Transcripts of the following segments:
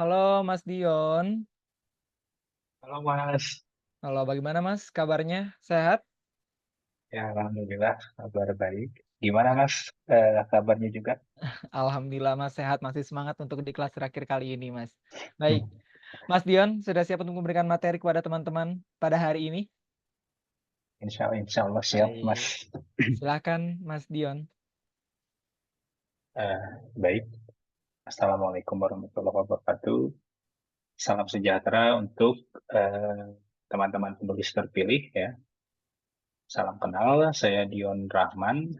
Halo Mas Dion. Halo Mas, Halo, bagaimana Mas kabarnya? Sehat? ya Alhamdulillah kabar baik. Gimana Mas, kabarnya juga? Alhamdulillah Mas sehat, masih semangat untuk di kelas terakhir kali ini Mas. Baik, Mas Dion sudah siap untuk memberikan materi kepada teman-teman pada hari ini? Insya Allah siap Mas. Baik, silakan Mas Dion. Eh, Baik, Assalamualaikum warahmatullahi wabarakatuh. Salam sejahtera untuk eh, teman-teman penulis terpilih ya. Salam kenal, saya Dion Rahman.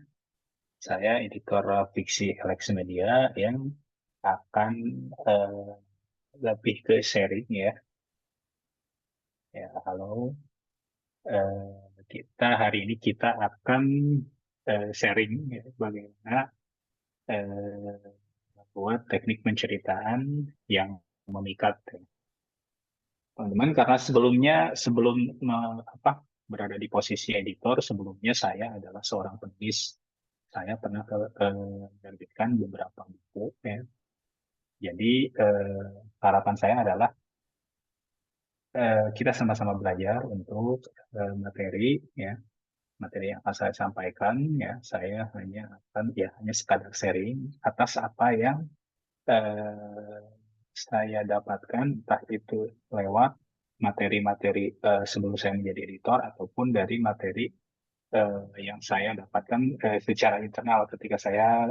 Saya editor fiksi Alex Media yang akan eh, lebih ke sharing ya. Ya, halo. Kita hari ini kita akan sharing ya, bagaimana membuat teknik penceritaan yang memikat. Ya. Teman-teman, karena sebelum berada di posisi editor, sebelumnya saya adalah seorang penulis. Saya pernah menerbitkan beberapa buku. Ya. Jadi harapan saya adalah kita sama-sama belajar untuk materi ya materi yang akan saya sampaikan ya saya hanya sekadar sharing atas apa yang eh, saya dapatkan entah itu lewat materi-materi sebelum saya menjadi editor ataupun dari materi yang saya dapatkan secara internal ketika saya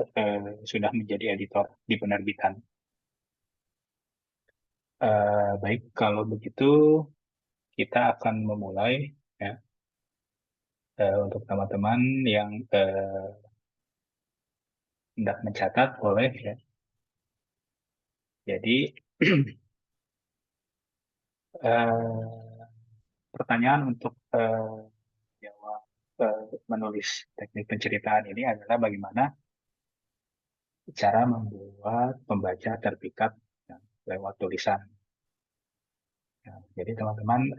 sudah menjadi editor di penerbitan. Baik, kalau begitu kita akan memulai ya untuk teman-teman yang hendak mencatat boleh ya. Jadi eh, pertanyaan untuk jawab menulis teknik penceritaan ini adalah bagaimana cara membuat pembaca terpikat ya, lewat tulisan. Ya, jadi teman-teman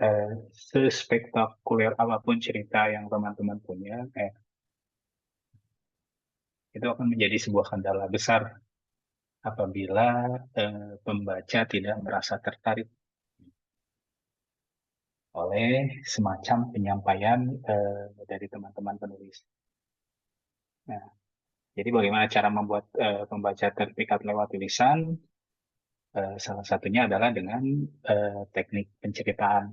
sespektakuler apapun cerita yang teman-teman punya, itu akan menjadi sebuah kendala besar apabila pembaca tidak merasa tertarik oleh semacam penyampaian dari teman-teman penulis. Nah, jadi bagaimana cara membuat pembaca terpikat lewat tulisan? Salah satunya adalah dengan teknik penceritaan.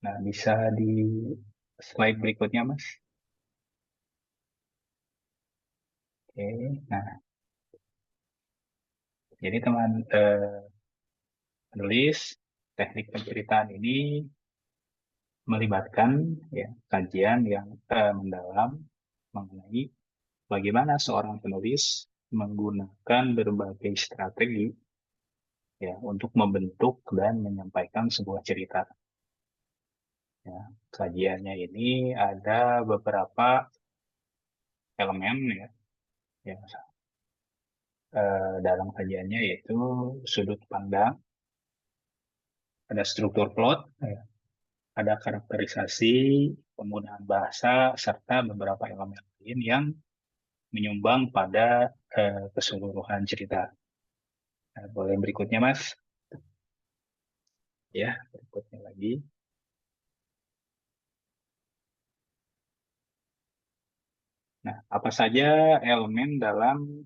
Nah, bisa di slide berikutnya, Mas. Oke, nah, jadi teman penulis teknik penceritaan ini melibatkan ya, kajian yang mendalam mengenai bagaimana seorang penulis menggunakan berbagai strategi ya untuk membentuk dan menyampaikan sebuah cerita. Ya, kajiannya ini ada beberapa elemen ya, ya dalam kajiannya yaitu sudut pandang, ada struktur plot, ya, ada karakterisasi, penggunaan bahasa, serta beberapa elemen lain yang menyumbang pada keseluruhan cerita. Nah, boleh berikutnya, Mas. Ya, berikutnya lagi. Nah, apa saja elemen dalam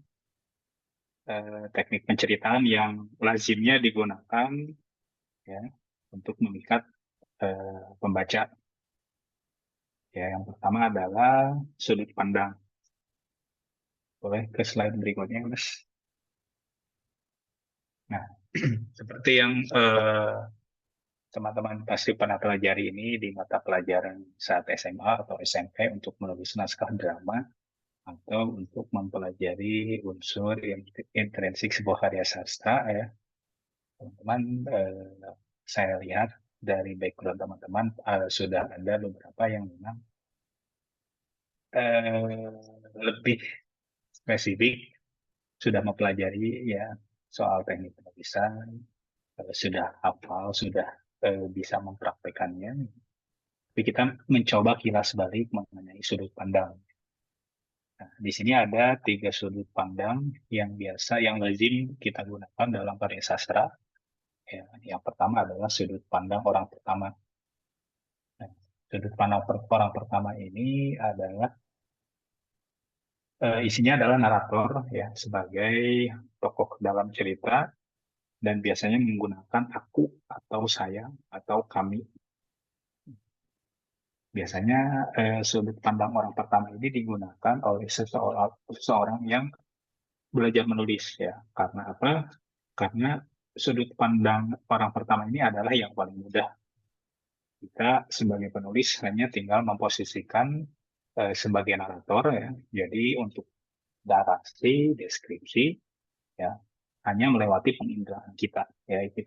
teknik penceritaan yang lazimnya digunakan ya untuk memikat pembaca. Ya, yang pertama adalah sudut pandang. Boleh ke slide berikutnya, Mas. Nah, seperti yang teman-teman pasti pernah pelajari ini di mata pelajaran saat SMA atau SMP untuk menulis naskah drama atau untuk mempelajari unsur yang intrinsik sebuah karya sastra ya. Teman-teman, saya lihat dari background teman-teman sudah ada beberapa yang memang eh, lebih spesifik sudah mempelajari ya soal teknik penulisan, sudah hafal, sudah bisa mempraktekannya. Tapi kita mencoba kilas balik mengenai sudut pandang. Nah, di sini ada 3 sudut pandang yang lazim kita gunakan dalam karya sastra. Ya, yang pertama adalah sudut pandang orang pertama. Nah, sudut pandang orang pertama ini adalah isinya adalah narator ya sebagai tokoh dalam cerita dan biasanya menggunakan aku atau saya atau kami. Biasanya sudut pandang orang pertama ini digunakan oleh seseorang yang belajar menulis ya. Karena apa? Karena sudut pandang orang pertama ini adalah yang paling mudah. Kita sebagai penulis hanya tinggal memposisikan sebagai narator ya. Jadi untuk narasi, deskripsi ya hanya melewati penginderaan kita ya itu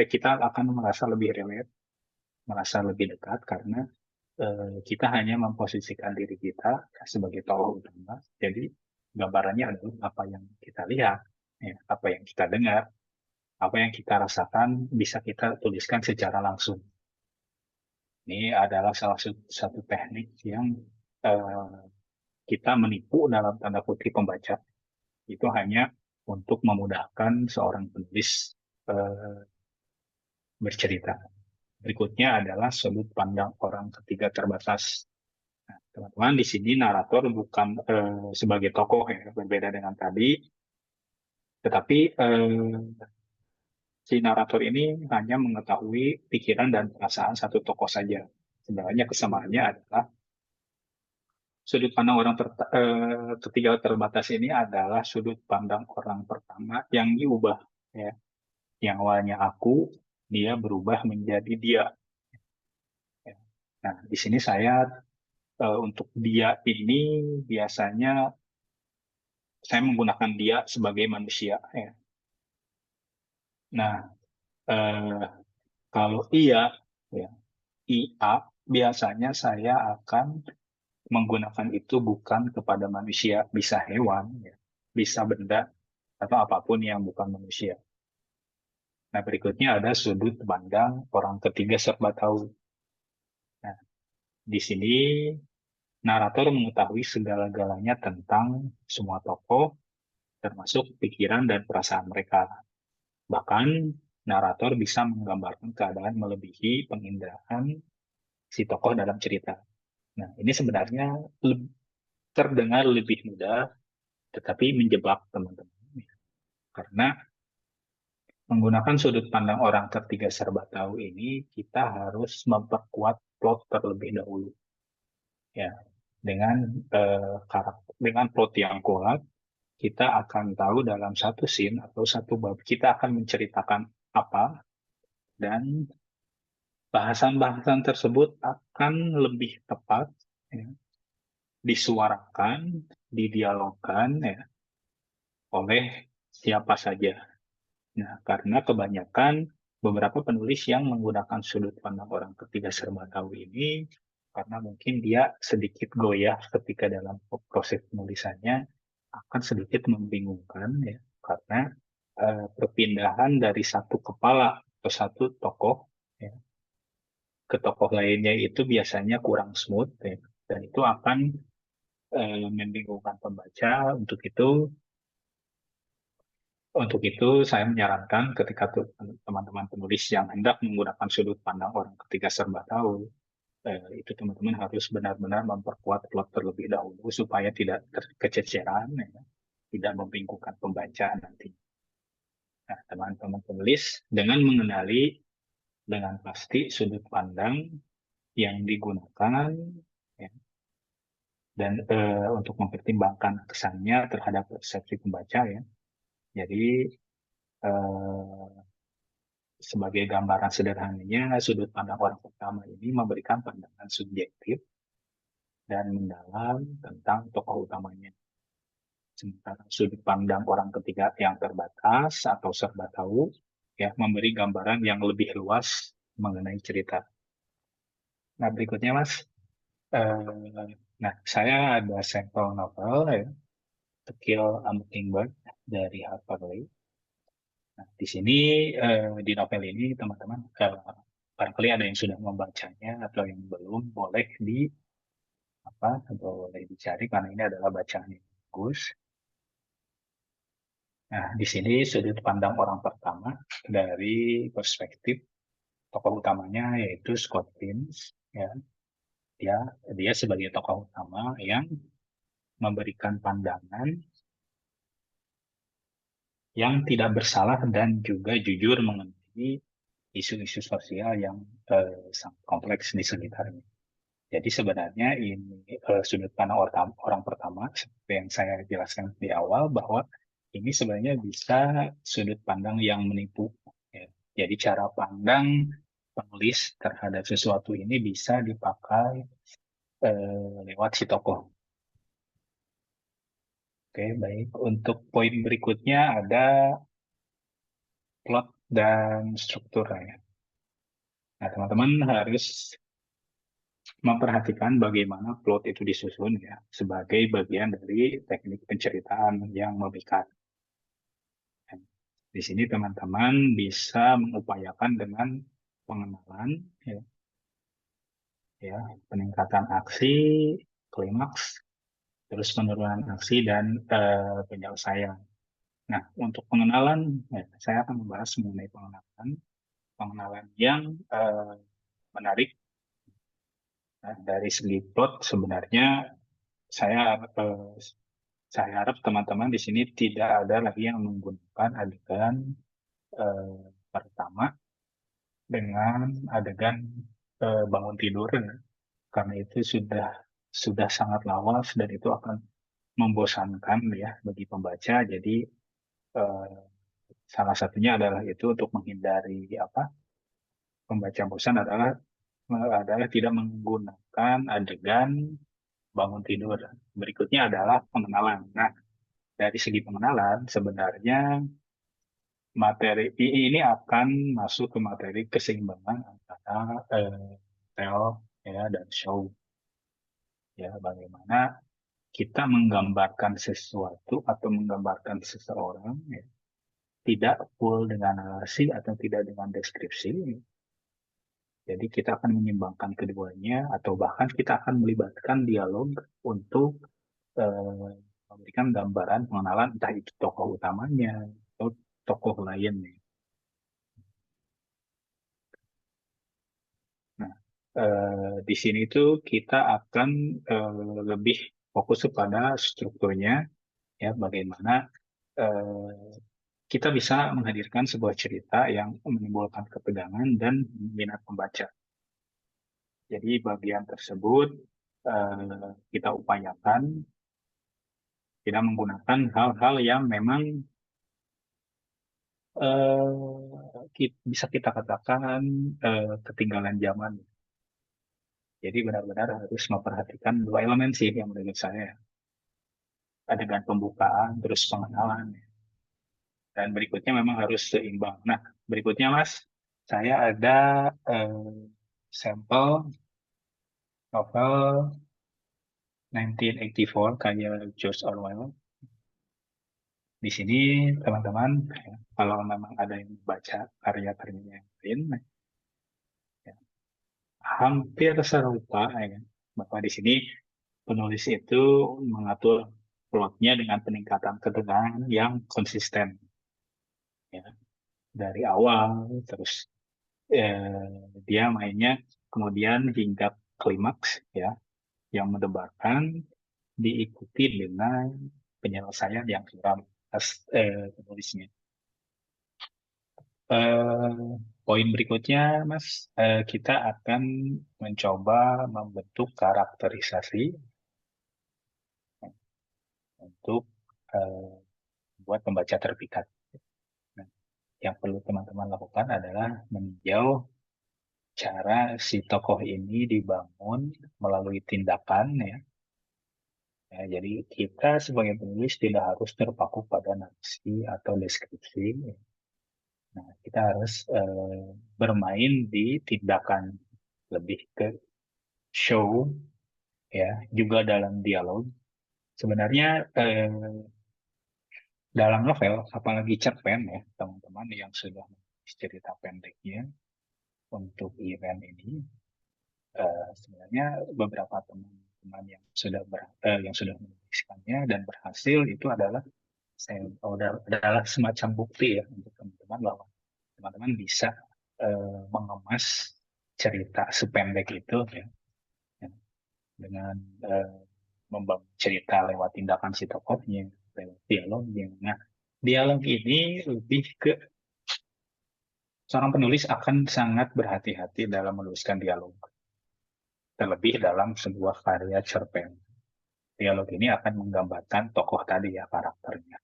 kita akan merasa lebih relate, merasa lebih dekat karena kita hanya memposisikan diri kita sebagai tokoh utama. Jadi gambarannya adalah apa yang kita lihat, ya, apa yang kita dengar, apa yang kita rasakan bisa kita tuliskan secara langsung. Ini adalah salah satu teknik yang eh, kita menipu dalam tanda kutip pembaca. Itu hanya untuk memudahkan seorang penulis eh, bercerita. Berikutnya adalah sudut pandang orang ketiga terbatas. Nah, teman-teman, di sini narator bukan sebagai tokoh ya, berbeda dengan tadi, tetapi si narator ini hanya mengetahui pikiran dan perasaan satu tokoh saja. Sebenarnya kesamaannya adalah sudut pandang orang ketiga terbatas ini adalah sudut pandang orang pertama yang diubah ya. Yang awalnya aku, dia berubah menjadi dia. Ya. Nah, di sini saya untuk dia ini biasanya saya menggunakan dia sebagai manusia. Ya. Nah, eh, kalau iya, ya, IA, biasanya saya akan menggunakan itu bukan kepada manusia, bisa hewan, ya, bisa benda, atau apapun yang bukan manusia. Nah, berikutnya ada sudut pandang orang ketiga serba tahu. Nah, di sini narator mengetahui segala-galanya tentang semua tokoh, termasuk pikiran dan perasaan mereka. Bahkan, narator bisa menggambarkan keadaan melebihi penginderaan si tokoh dalam cerita. Nah, ini sebenarnya terdengar lebih mudah, tetapi menjebak teman-teman. Karena menggunakan sudut pandang orang ketiga serba tahu ini, kita harus memperkuat plot terlebih dahulu. Ya, dengan dengan plot yang kuat, kita akan tahu dalam satu scene atau satu bab kita akan menceritakan apa dan bahasan-bahasan tersebut akan lebih tepat ya, disuarakan, didialogkan ya, oleh siapa saja. Nah, karena kebanyakan beberapa penulis yang menggunakan sudut pandang orang ketiga serba tahu ini karena mungkin dia sedikit goyah ketika dalam proses penulisannya akan sedikit membingungkan ya karena perpindahan dari satu kepala atau satu tokoh ya, ke tokoh lainnya itu biasanya kurang smooth ya, dan itu akan membingungkan pembaca. Untuk itu, saya menyarankan ketika teman-teman penulis yang hendak menggunakan sudut pandang orang ketiga serba tahu, itu teman-teman harus benar-benar memperkuat plot terlebih dahulu supaya tidak kececeran, ya, tidak membingungkan pembaca nanti. Nah, teman-teman penulis dengan mengenali dengan pasti sudut pandang yang digunakan, ya, dan untuk mempertimbangkan kesannya terhadap persepsi pembaca, ya. Jadi eh, sebagai gambaran sederhananya, sudut pandang orang pertama ini memberikan pandangan subjektif dan mendalam tentang tokoh utamanya. Sementara sudut pandang orang ketiga yang terbatas atau serba tahu, ya, memberi gambaran yang lebih luas mengenai cerita. Nah, berikutnya, Mas. Nah, saya ada sampel novel, ya, To Kill a Mockingbird dari Harper Lee. Nah, di sini di novel ini teman-teman barangkali ada yang sudah membacanya atau yang belum boleh apa, boleh dicari karena ini adalah bacaan yang bagus. Nah, di sini sudut pandang orang pertama dari perspektif tokoh utamanya yaitu Scott Pins, ya. Dia sebagai tokoh utama yang memberikan pandangan yang tidak bersalah dan juga jujur mengenai isu-isu sosial yang sangat kompleks di sekitarnya. Jadi sebenarnya ini sudut pandang orang pertama, seperti yang saya jelaskan di awal, bahwa ini sebenarnya bisa sudut pandang yang menipu. Ya. Jadi cara pandang penulis terhadap sesuatu ini bisa dipakai lewat si tokoh. Oke, baik. Untuk poin berikutnya ada plot dan struktur ya. Nah, teman-teman harus memperhatikan bagaimana plot itu disusun ya sebagai bagian dari teknik penceritaan yang memikat. Di sini teman-teman bisa mengupayakan dengan pengenalan ya, peningkatan aksi, klimaks, terus penurunan aksi dan penyelesaian. Nah, untuk pengenalan ya, saya akan membahas mengenai pengenalan yang menarik. Nah, dari segi plot sebenarnya saya eh, saya harap teman-teman di sini tidak ada lagi yang menggunakan adegan pertama dengan adegan bangun tidur, karena itu sudah sangat lawas dan itu akan membosankan ya bagi pembaca. Jadi eh, salah satunya adalah itu untuk menghindari apa pembaca bosan adalah tidak menggunakan adegan bangun tidur. Berikutnya adalah pengenalan. Nah, dari segi pengenalan sebenarnya materi ini akan masuk ke materi keseimbangan antara tell ya dan show, ya, bagaimana kita menggambarkan sesuatu atau menggambarkan seseorang ya, tidak full dengan narasi atau tidak dengan deskripsi. Jadi kita akan menyimbangkan keduanya atau bahkan kita akan melibatkan dialog untuk eh, memberikan gambaran pengenalan entah itu tokoh utamanya atau tokoh lainnya. Nah, di sini tuh kita akan lebih fokus kepada strukturnya, ya, bagaimana eh, kita bisa menghadirkan sebuah cerita yang menimbulkan ketegangan dan minat pembaca. Jadi bagian tersebut kita upayakan tidak menggunakan hal-hal yang memang bisa kita katakan ketinggalan zaman. Jadi benar-benar harus memperhatikan dua elemen sih yang menurut saya. Adegan pembukaan, terus pengenalan. Dan berikutnya memang harus seimbang. Nah, berikutnya Mas, saya ada sampel novel 1984 karya George Orwell. Di sini teman-teman, ya, kalau memang ada yang baca karya-karyanya yang lain, ya, hampir serupa, ya, bahwa di sini penulis itu mengatur plotnya dengan peningkatan ketegangan yang konsisten, ya, dari awal, terus dia mainnya kemudian hingga klimaks, ya, yang mendebarkan diikuti dengan penyelesaian yang suram penulisnya. Eh, Poin berikutnya, Mas, kita akan mencoba membentuk karakterisasi untuk buat pembaca terpikat. Nah, yang perlu teman-teman lakukan adalah meninjau cara si tokoh ini dibangun melalui tindakan, ya. Ya, jadi kita sebagai penulis tidak harus terpaku pada narasi atau deskripsi. Nah, kita harus bermain di tindakan, lebih ke show, ya, juga dalam dialog. Sebenarnya dalam novel, apalagi cerpen ya, teman-teman yang sudah menulis cerita pendeknya untuk event ini, sebenarnya beberapa teman teman-teman yang sudah menuliskannya dan berhasil itu adalah adalah semacam bukti ya untuk teman-teman bahwa teman-teman bisa mengemas cerita sependek itu ya, ya, dengan membangun cerita lewat tindakan si tokohnya, lewat dialognya. Nah, dialog ini lebih ke seorang penulis akan sangat berhati-hati dalam menuliskan dialog, terlebih dalam sebuah karya cerpen. Dialog ini akan menggambarkan tokoh tadi ya, karakternya.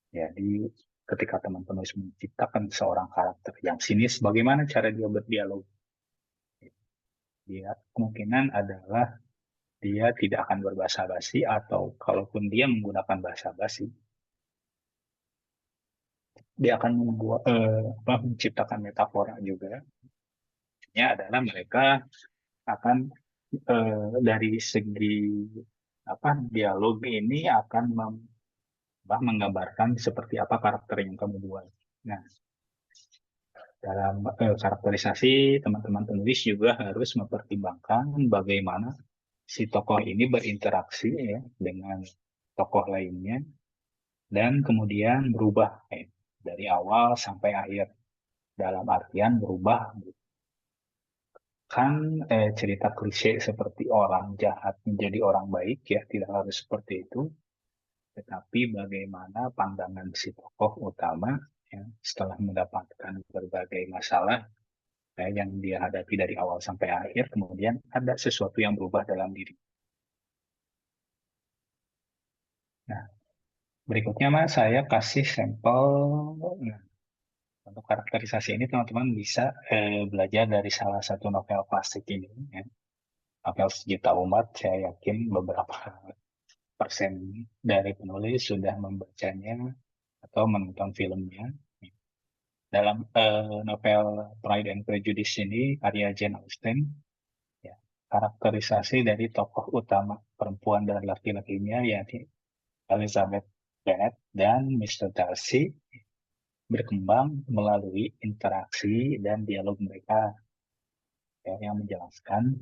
Jadi ketika teman penulis menciptakan seorang karakter yang sinis, bagaimana cara dia berdialog? Dia kemungkinan adalah dia tidak akan berbahasa basi, atau kalaupun dia menggunakan bahasa basi, dia akan menciptakan metafora juga. Ini adalah mereka akan dari segi dialog ini akan menggambarkan seperti apa karakter yang kamu buat. Nah, dalam karakterisasi, teman-teman penulis juga harus mempertimbangkan bagaimana si tokoh ini berinteraksi ya dengan tokoh lainnya dan kemudian berubah dari awal sampai akhir. Dalam artian berubah, kan cerita klise seperti orang jahat menjadi orang baik ya, tidak harus seperti itu, tetapi bagaimana pandangan si tokoh utama ya, setelah mendapatkan berbagai masalah yang dia hadapi dari awal sampai akhir, kemudian ada sesuatu yang berubah dalam diri. Nah, berikutnya Mas, saya kasih sampel. Nah, untuk karakterisasi ini teman-teman bisa belajar dari salah satu novel klasik ini. Ya. Novel Sejuta Umat, saya yakin beberapa persen dari penulis sudah membacanya atau menonton filmnya. Dalam novel Pride and Prejudice ini, karya Jane Austen, ya, karakterisasi dari tokoh utama perempuan dan laki-lakinya, yakni Elizabeth Bennet dan Mr. Darcy, berkembang melalui interaksi dan dialog mereka ya, yang menjelaskan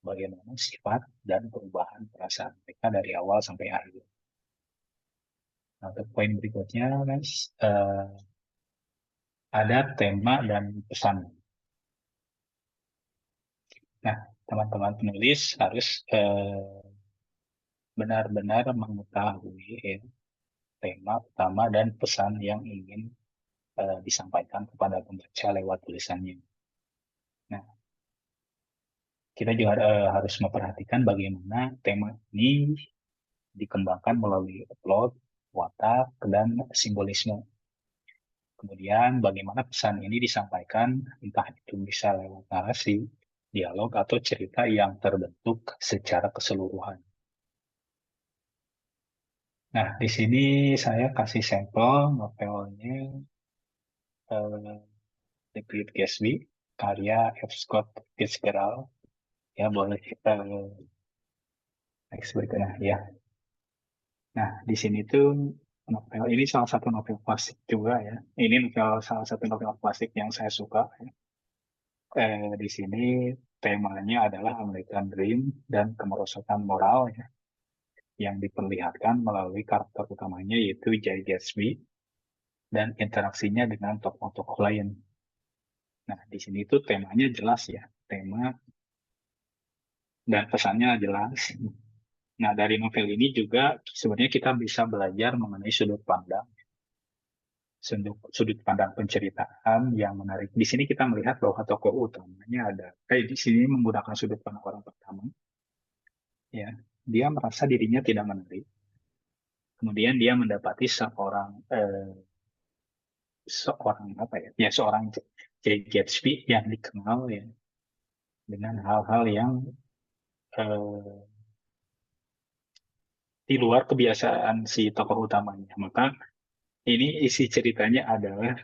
bagaimana sifat dan perubahan perasaan mereka dari awal sampai akhir. Nah, untuk poin berikutnya, Mas, ada tema dan pesan. Nah, teman-teman penulis harus benar-benar mengetahui ya, tema utama dan pesan yang ingin disampaikan kepada pembaca lewat tulisannya. Nah, kita juga harus memperhatikan bagaimana tema ini dikembangkan melalui plot, watak, dan simbolisme. Kemudian bagaimana pesan ini disampaikan, entah itu bisa lewat narasi, dialog, atau cerita yang terbentuk secara keseluruhan. Nah, di sini saya kasih sampel novelnya The Great Gatsby, karya F. Scott Fitzgerald. Ya, boleh next berikutnya ya. Nah, di sini tuh novel ini salah satu novel klasik juga ya. Ini salah satu novel klasik yang saya suka. Ya. Di sini temanya adalah American Dream dan kemerosotan moral ya, yang diperlihatkan melalui karakter utamanya yaitu Jay Gatsby dan interaksinya dengan tokoh-tokoh lain. Nah, di sini tuh temanya jelas ya, tema dan pesannya jelas. Nah, dari novel ini juga sebenarnya kita bisa belajar mengenai sudut pandang penceritaan yang menarik. Di sini kita melihat bahwa tokoh utamanya di sini menggunakan sudut pandang orang pertama, ya, dia merasa dirinya tidak menarik. Kemudian dia mendapati seorang Jay Gatsby yang dikenal ya dengan hal-hal yang eh, di luar kebiasaan si tokoh utamanya. Maka ini isi ceritanya adalah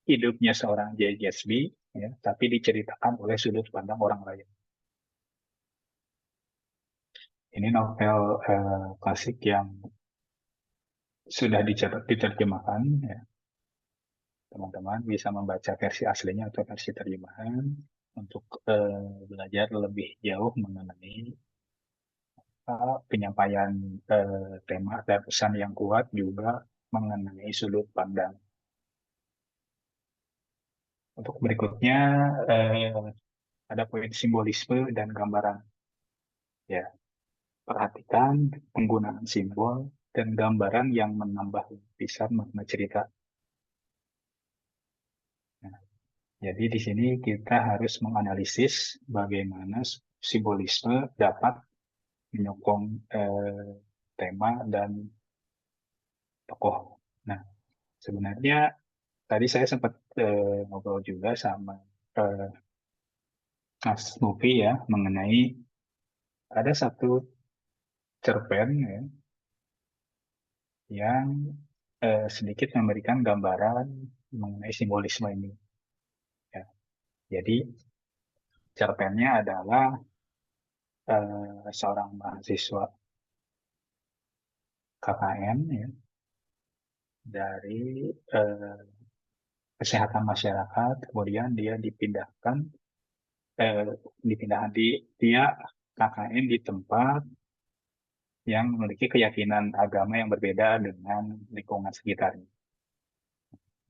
hidupnya seorang Jay Gatsby, ya, tapi diceritakan oleh sudut pandang orang lain. Ini novel klasik yang sudah diterjemahkan. Ya. Teman-teman bisa membaca versi aslinya atau versi terjemahan. untuk belajar lebih jauh mengenai penyampaian tema dan pesan yang kuat, juga mengenai sudut pandang. Untuk berikutnya ada poin simbolisme dan gambaran. Ya, perhatikan penggunaan simbol dan gambaran yang menambah lapisan makna cerita. Nah, jadi di sini kita harus menganalisis bagaimana simbolisme dapat menyokong tema dan tokoh. Nah, sebenarnya tadi saya sempat ngobrol juga sama eh, Mas Mufi ya mengenai ada satu cerpen ya, yang sedikit memberikan gambaran mengenai simbolisme ini. Ya. Jadi cerpennya adalah seorang mahasiswa KKN ya, dari eh, kesehatan masyarakat, kemudian dia eh, dipindahkan dia KKN di tempat yang memiliki keyakinan agama yang berbeda dengan lingkungan sekitarnya.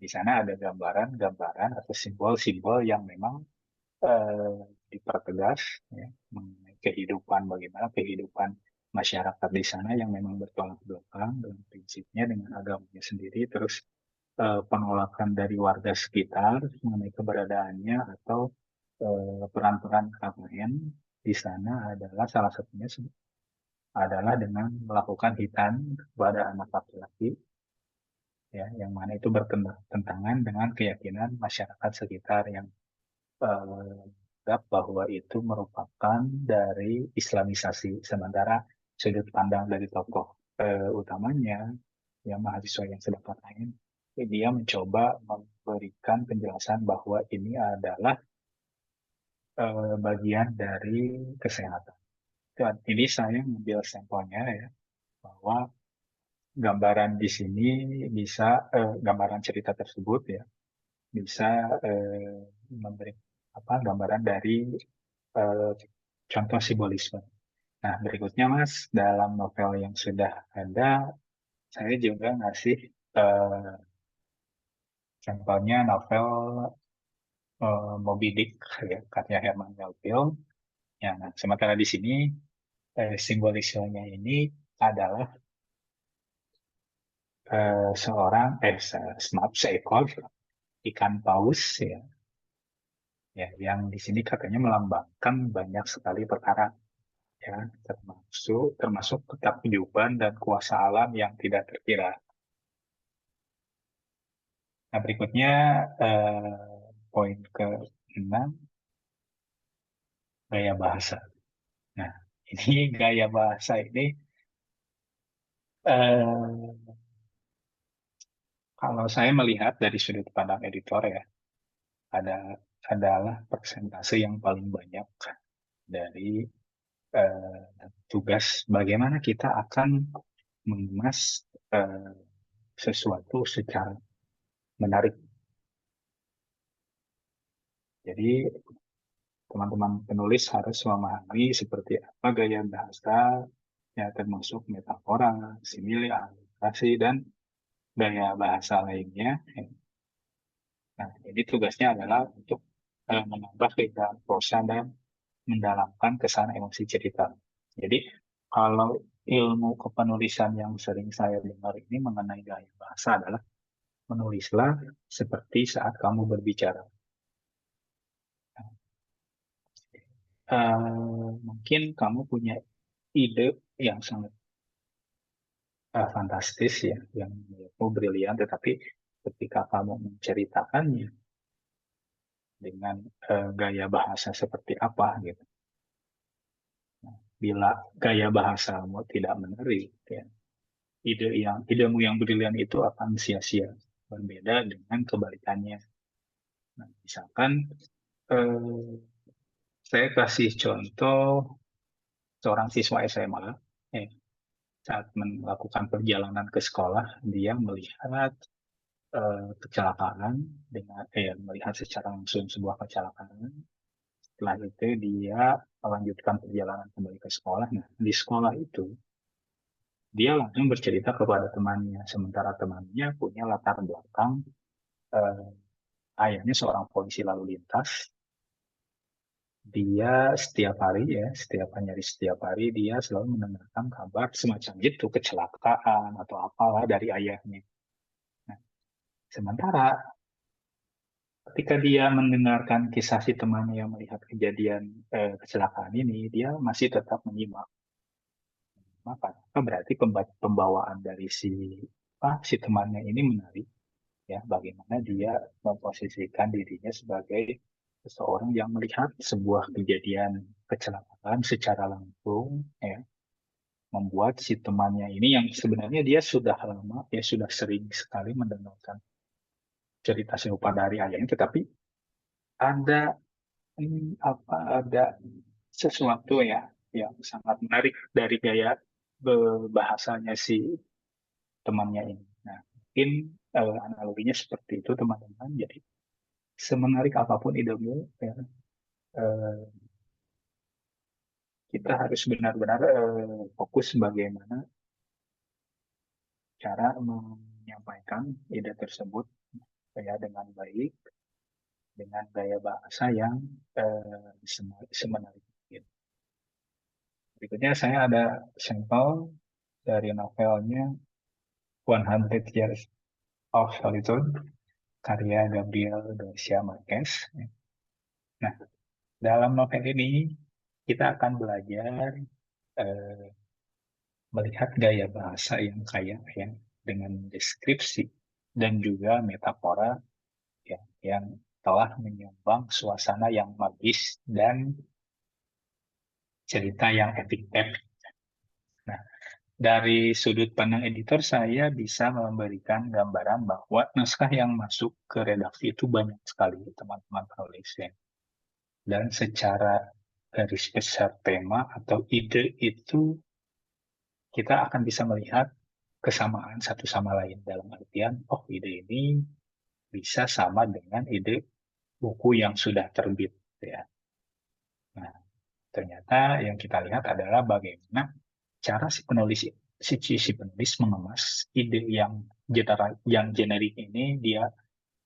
Di sana ada gambaran-gambaran atau simbol-simbol yang memang eh, dipertegas ya, mengenai kehidupan, bagaimana kehidupan masyarakat di sana yang memang bertolak belakang dengan prinsipnya, dengan agamanya sendiri, terus penolakan dari warga sekitar mengenai keberadaannya atau peran-peran KKN di sana adalah salah satunya adalah dengan melakukan hitan kepada anak laki-laki, ya, yang mana itu bertentangan dengan keyakinan masyarakat sekitar yang menganggap bahwa itu merupakan dari Islamisasi. Sementara sudut pandang dari tokoh utamanya, yang mahasiswa yang sedang KKN, dia mencoba memberikan penjelasan bahwa ini adalah bagian dari kesehatan. Dan ini saya mengambil sampelnya ya, bahwa gambaran di sini bisa gambaran cerita tersebut ya bisa memberi gambaran dari eh, contoh simbolisme. Nah, berikutnya Mas, dalam novel yang sudah ada, saya juga ngasih eh, contohnya novel Moby Dick, ya, karya Herman Melville. Ya, nah, sementara di sini simbolismenya ini adalah seekor ikan paus ya, ya, yang di sini katanya melambangkan banyak sekali perkara ya, termasuk ketakjuban dan kuasa alam yang tidak terkira. Nah, berikutnya poin ke-6, gaya bahasa. Nah, ini gaya bahasa ini eh, kalau saya melihat dari sudut pandang editor ya, ada adalah persentase yang paling banyak dari tugas bagaimana kita akan mengemas eh, sesuatu secara menarik. Jadi teman-teman penulis harus memahami seperti apa gaya bahasa, ya, termasuk metafora, simile, alliterasi, dan gaya bahasa lainnya. Nah, jadi tugasnya adalah untuk menambah keindahan prosa dan mendalamkan kesan emosi cerita. Jadi kalau ilmu kepenulisan yang sering saya dengar ini mengenai gaya bahasa adalah menulislah seperti saat kamu berbicara. Mungkin kamu punya ide yang sangat fantastis ya, yang brilian, tetapi ketika kamu menceritakannya dengan gaya bahasa seperti apa gitu, bila gaya bahasamu tidak menarik, ya, idemu yang brilian itu akan sia-sia. Berbeda dengan kebalikannya. Nah, misalkan eh, saya kasih contoh seorang siswa SMA, saat melakukan perjalanan ke sekolah, dia melihat kecelakaan melihat secara langsung sebuah kecelakaan setelah itu dia melanjutkan perjalanan kembali ke sekolah. Nah, di sekolah itu dia langsung bercerita kepada temannya, sementara temannya punya latar belakang ayahnya seorang polisi lalu lintas. Dia setiap hari ya, setiap hari dia selalu mendengarkan kabar semacam itu, kecelakaan atau apalah dari ayahnya. Nah, sementara ketika dia mendengarkan kisah si temannya yang melihat kejadian kecelakaan ini, dia masih tetap menyimak. Maka berarti pembawaan dari si temannya ini menarik, ya, bagaimana dia memposisikan dirinya sebagai seseorang yang melihat sebuah kejadian kecelakaan secara langsung, ya, membuat si temannya ini yang sebenarnya dia sudah lama, ya sudah sering sekali mendengarkan cerita serupa dari ayahnya, tetapi ada ada sesuatu ya yang sangat menarik dari gaya bahasanya si temannya ini. Nah, mungkin analoginya seperti itu teman-teman. Jadi semenarik apapun idemu, ya, eh, kita harus benar-benar fokus bagaimana cara menyampaikan ide tersebut ya dengan baik, dengan gaya bahasa yang semenarik mungkin. Berikutnya saya ada sampel dari novelnya 100 Years of Solitude karya Gabriel Garcia Marquez. Nah, dalam novel ini kita akan belajar eh, melihat gaya bahasa yang kaya ya, dengan deskripsi dan juga metafora ya, yang telah menyumbang suasana yang magis dan cerita yang epic. Nah, dari sudut pandang editor, saya bisa memberikan gambaran bahwa naskah yang masuk ke redaksi itu banyak sekali, teman-teman penulis. Ya. Dan secara garis besar tema atau ide itu, kita akan bisa melihat kesamaan satu sama lain. Dalam artian, oh ide ini bisa sama dengan ide buku yang sudah terbit. Ya. Nah, ternyata yang kita lihat adalah bagaimana cara si penulis mengemas ide yang generik ini, dia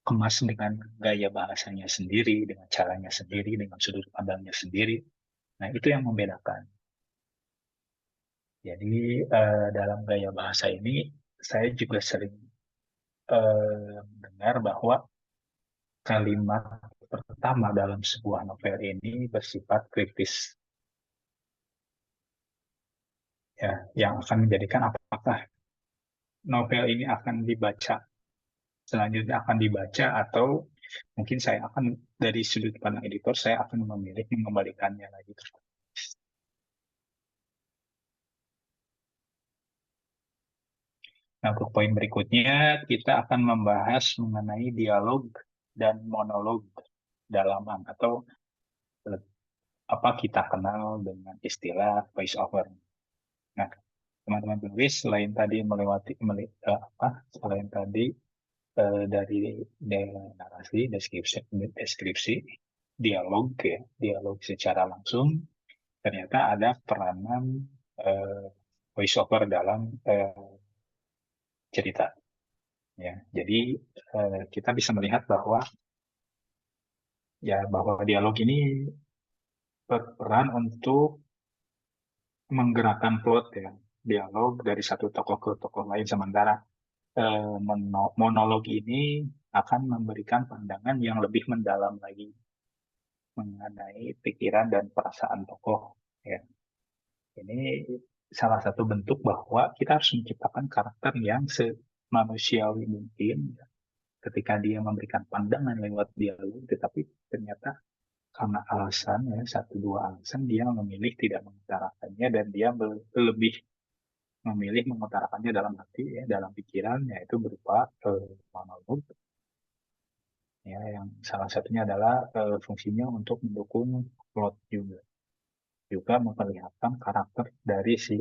kemas dengan gaya bahasanya sendiri, dengan caranya sendiri, dengan sudut pandangnya sendiri. Nah, itu yang membedakan. Jadi dalam gaya bahasa ini saya juga sering mendengar bahwa kalimat pertama dalam sebuah novel ini bersifat kritis, ya, yang akan menjadikan apakah novel ini akan dibaca selanjutnya akan dibaca atau mungkin saya akan dari sudut pandang editor saya akan memilih mengembalikannya lagi. Nah, untuk poin berikutnya kita akan membahas mengenai dialog dan monolog dalaman atau apa kita kenal dengan istilah voice over. Nah, teman-teman penulis selain tadi selain tadi dari narasi, deskripsi, dialog ya, dialog secara langsung, ternyata ada peranan voice over dalam cerita. Ya, jadi kita bisa melihat bahwa dialog ini berperan untuk menggerakkan plot ya, dialog dari satu tokoh ke tokoh lain, sementara monolog ini akan memberikan pandangan yang lebih mendalam lagi mengenai pikiran dan perasaan tokoh. Ya. Ini salah satu bentuk bahwa kita harus menciptakan karakter yang semanusiawi mungkin ya, ketika dia memberikan pandangan lewat dialog, tetapi ternyata karena alasan ya satu dua alasan dia memilih tidak mengutarakannya dan dia lebih memilih mengutarakannya dalam hati ya, dalam pikiran, yaitu berupa monolog ya, yang salah satunya adalah fungsinya untuk mendukung plot juga memperlihatkan karakter dari si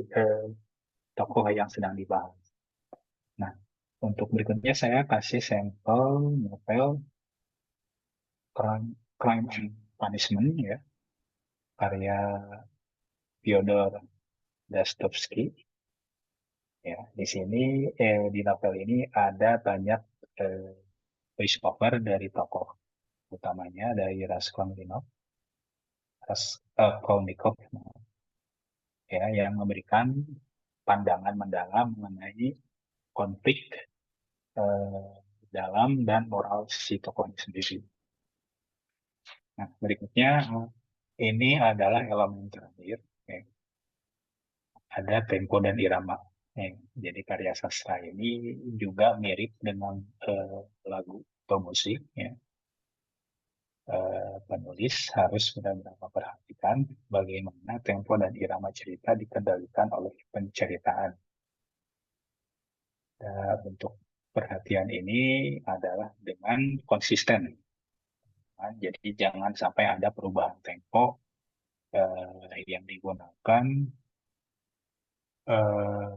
tokoh yang sedang dibahas. Nah, untuk berikutnya saya kasih sampel novel Crime and Punishment ya. karya Fyodor Dostoevsky. Ya, di sini di novel ini ada banyak voice over dari tokoh utamanya dari Raskolnikov ya, yang memberikan pandangan mendalam mengenai konflik eh, dalam dan moral si tokohnya sendiri. Nah, berikutnya ini adalah elemen terakhir. Ya. Ada tempo dan irama. Ya. Jadi karya sastra ini juga mirip dengan lagu atau musik. Ya. Penulis harus benar-benar memperhatikan bagaimana tempo dan irama cerita dikendalikan oleh penceritaan. Bentuk perhatian ini adalah dengan konsisten. Nah, jadi jangan sampai ada perubahan tempo yang digunakan eh,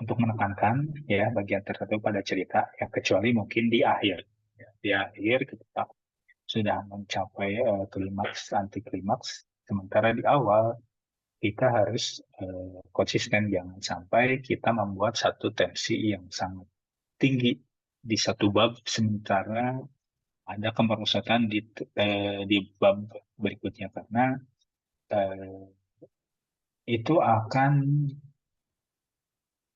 untuk menekankan ya bagian tertentu pada cerita, ya kecuali mungkin di akhir. Ya, di akhir kita sudah mencapai klimaks, anti klimaks, sementara di awal kita harus konsisten, jangan sampai kita membuat satu tensi yang sangat tinggi di satu bab sementara ada kemerosotan di bab berikutnya, karena eh, itu akan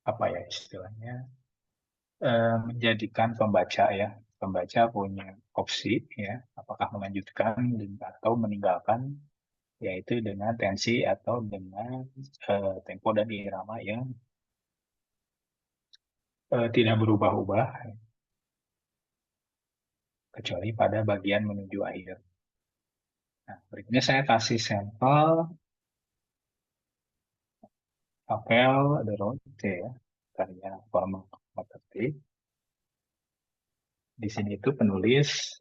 apa ya istilahnya menjadikan pembaca punya opsi ya, apakah melanjutkan atau meninggalkan, yaitu dengan tensi atau dengan tempo dan irama yang tidak berubah-ubah kecuali pada bagian menuju akhir. Nah, berikutnya saya kasih sampel novel The Road ya, karya Cormac McCarthy. Di sini itu penulis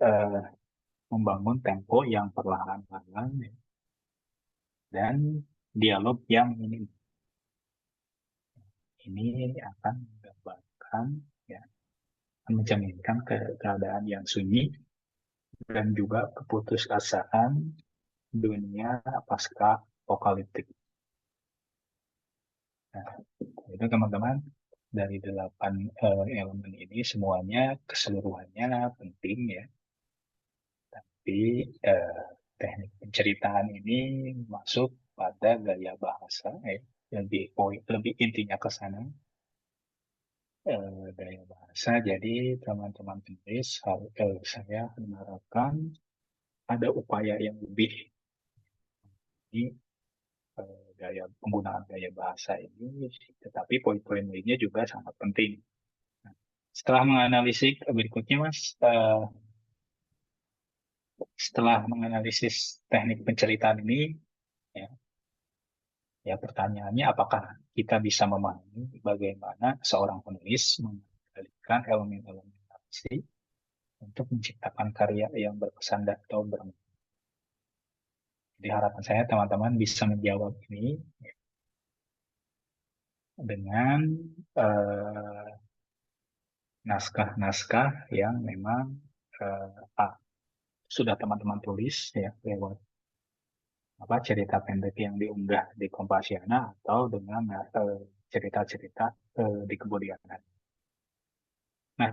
membangun tempo yang perlahan-lahan ya, dan dialog yang minim. Ini akan menggambarkan ya, mencerminkan keadaan yang sunyi dan juga keputusasaan dunia pasca apokaliptik. Nah, itu teman-teman, dari 8 elemen ini semuanya keseluruhannya penting ya. Tapi teknik penceritaan ini masuk pada gaya bahasa ya. Lebih intinya ke sana gaya bahasa. Jadi teman-teman tulis saya mengharapkan ada upaya yang lebih di gaya penggunaan gaya bahasa ini, tetapi poin-poin lainnya juga sangat penting. Nah, setelah menganalisis berikutnya, Mas, setelah menganalisis teknik penceritaan ini, ya, ya pertanyaannya apakah kita bisa memahami bagaimana seorang penulis mengendalikan elemen-elemen narasi untuk menciptakan karya yang berkesan atau bermakna. Jadi harapan saya teman-teman bisa menjawab ini dengan naskah-naskah yang memang sudah teman-teman tulis ya lewat cerita pendek yang diunggah di Kompasiana atau dengan cerita-cerita di kemudian hari. Nah,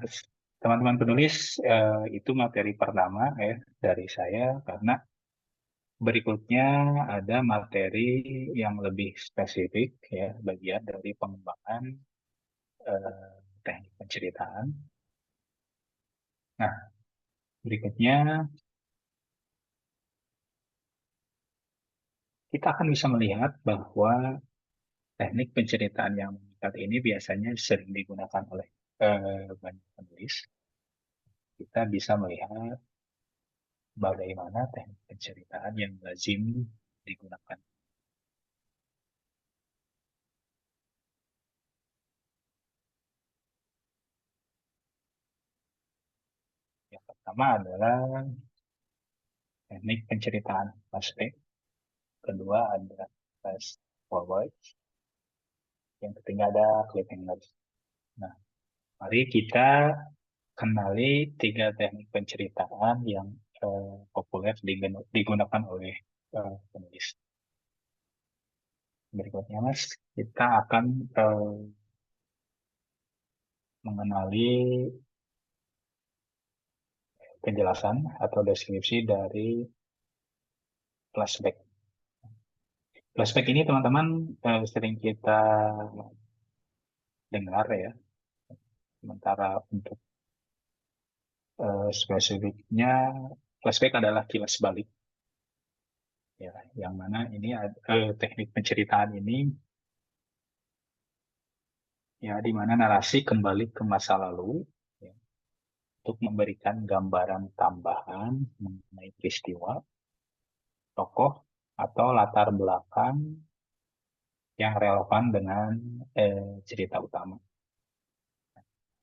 teman-teman penulis, itu materi pertama ya dari saya, karena berikutnya ada materi yang lebih spesifik ya, bagian dari pengembangan teknik penceritaan. Nah, berikutnya kita akan bisa melihat bahwa teknik penceritaan yang mengikat ini biasanya sering digunakan oleh banyak penulis. Kita bisa melihat bagaimana teknik penceritaan yang lazim digunakan. Yang pertama adalah teknik penceritaan flashback. Kedua ada flash forward. Yang ketiga ada cliffhanger. Nah, mari kita kenali 3 teknik penceritaan yang populer populer digunakan oleh penulis. Berikutnya, Mas, kita akan mengenali penjelasan atau deskripsi dari flashback. Flashback ini teman-teman sering kita dengar ya. Sementara untuk spesifiknya flashback adalah kilas balik. Ya, yang mana ini teknik penceritaan ini ya di mana narasi kembali ke masa lalu ya, untuk memberikan gambaran tambahan mengenai peristiwa, tokoh atau latar belakang yang relevan dengan cerita utama.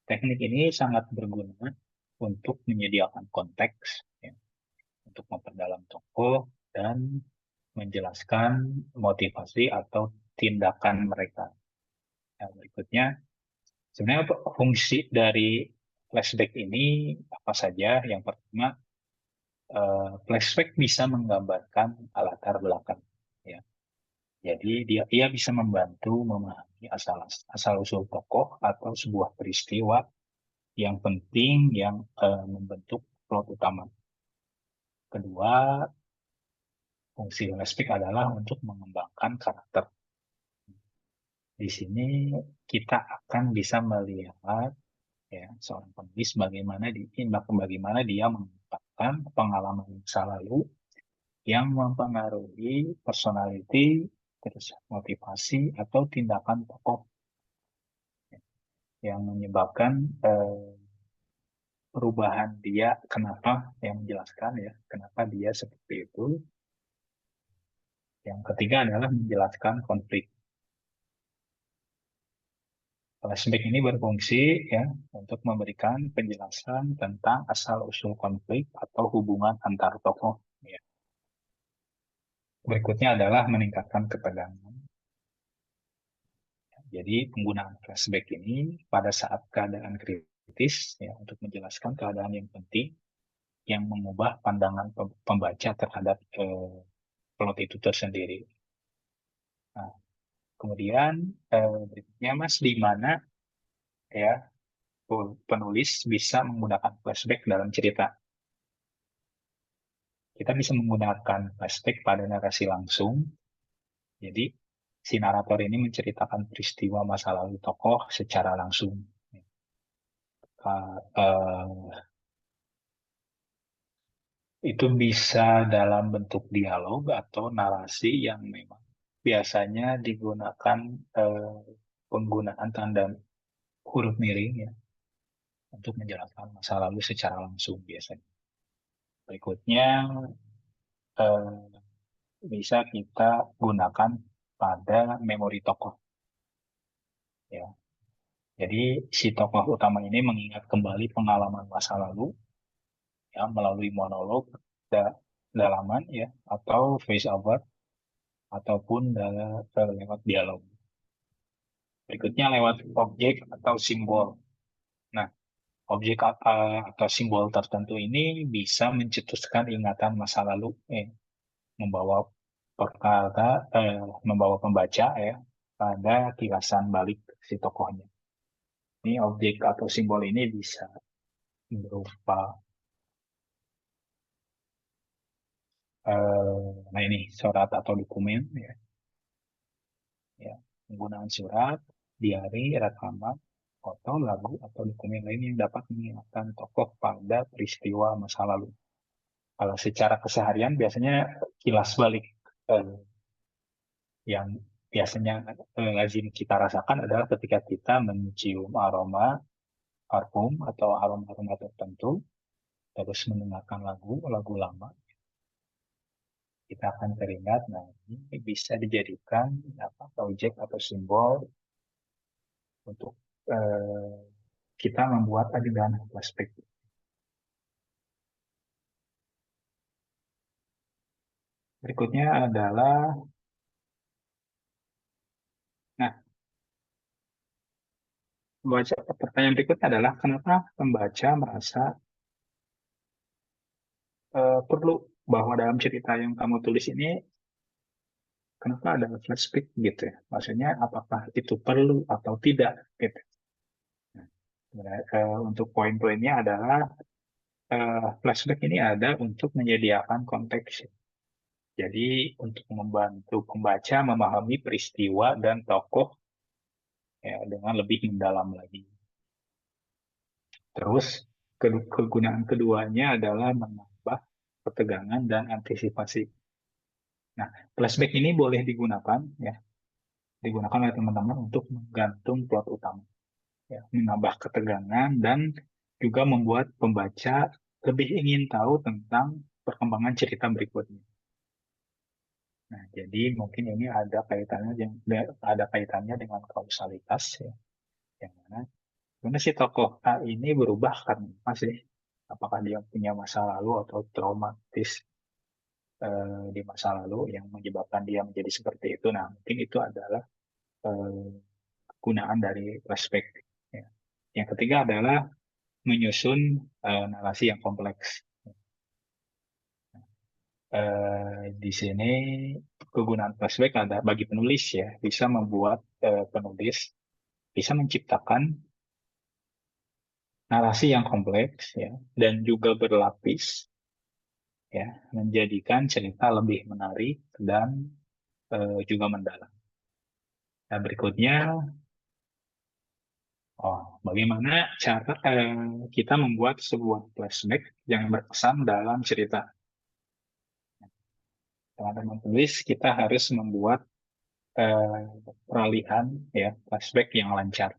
Teknik ini sangat berguna untuk menyediakan konteks, ya, untuk memperdalam tokoh dan menjelaskan motivasi atau tindakan mereka. Yang berikutnya, sebenarnya fungsi dari flashback ini apa saja? Yang pertama, flashback bisa menggambarkan latar belakang. Ya. Jadi ia bisa membantu memahami asal usul tokoh atau sebuah peristiwa yang penting yang membentuk plot utama. Kedua, fungsi flashback adalah untuk mengembangkan karakter. Di sini kita akan bisa melihat ya seorang penulis bagaimana dia mengungkapkan pengalaman masa lalu yang mempengaruhi personality, terus motivasi atau tindakan tokoh yang menyebabkan perubahan dia, kenapa yang menjelaskan ya kenapa dia seperti itu. Yang ketiga adalah menjelaskan konflik. Flashback ini berfungsi ya untuk memberikan penjelasan tentang asal-usul konflik atau hubungan antar tokoh. Ya. Berikutnya adalah meningkatkan ketegangan. Jadi penggunaan flashback ini pada saat keadaan kritis ya untuk menjelaskan keadaan yang penting yang mengubah pandangan pembaca terhadap plot itu tersendiri. Nah, kemudian berikutnya Mas, di mana ya penulis bisa menggunakan flashback dalam cerita. Kita bisa menggunakan flashback pada narasi langsung. Jadi, si narator ini menceritakan peristiwa masa lalu tokoh secara langsung. Itu bisa dalam bentuk dialog atau narasi yang memang biasanya digunakan penggunaan tanda huruf miring ya untuk menjelaskan masa lalu secara langsung biasanya. Berikutnya bisa kita gunakan pada memori tokoh. Ya. Jadi si tokoh utama ini mengingat kembali pengalaman masa lalu ya melalui monolog dalaman ya atau voice over ataupun lewat dialog. Berikutnya lewat objek atau simbol. Nah, objek atau simbol tertentu ini bisa mencetuskan ingatan masa lalu, membawa membawa pembaca ya pada kilasan balik si tokohnya. Ini objek atau simbol ini bisa berupa nah ini surat atau dokumen ya penggunaan surat, diari, rekaman, foto, lagu atau dokumen lain yang dapat mengingatkan tokoh pada peristiwa masa lalu. Kalau secara keseharian biasanya kilas balik yang biasanya lazim kita rasakan adalah ketika kita mencium aroma parfum atau aroma-aroma tertentu, terus mendengarkan lagu lama, kita akan teringat. Nah, ini bisa dijadikan objek atau simbol untuk kita membuat adegan flashback. Berikutnya adalah, nah, pertanyaan berikutnya adalah kenapa pembaca merasa perlu bahwa dalam cerita yang kamu tulis ini kenapa ada flashback gitu ya? Maksudnya apakah itu perlu atau tidak gitu. Nah, untuk poin-poinnya adalah flashback ini ada untuk menyediakan konteks. Jadi untuk membantu pembaca memahami peristiwa dan tokoh ya, dengan lebih mendalam lagi. Terus kegunaan keduanya adalah menambah ketegangan dan antisipasi. Nah, flashback ini boleh digunakan ya, digunakan oleh teman-teman untuk menggantung plot utama, ya, menambah ketegangan dan juga membuat pembaca lebih ingin tahu tentang perkembangan cerita berikutnya. Nah, jadi mungkin ini ada kaitannya dengan kausalitas ya, yang mana sebenarnya si tokoh A ini berubah karena apa sih? Apakah dia punya masa lalu atau traumatis di masa lalu yang menyebabkan dia menjadi seperti itu? Nah, mungkin itu adalah eh, kegunaan dari flashback. Ya. Yang ketiga adalah menyusun narasi yang kompleks. Di sini kegunaan flashback ada bagi penulis ya, bisa membuat penulis bisa menciptakan narasi yang kompleks ya dan juga berlapis ya, menjadikan cerita lebih menarik dan juga mendalam. Nah, berikutnya, bagaimana cara kita membuat sebuah flashback yang berkesan dalam cerita. Teman-teman tulis, kita harus membuat eh, peralihan ya flashback yang lancar.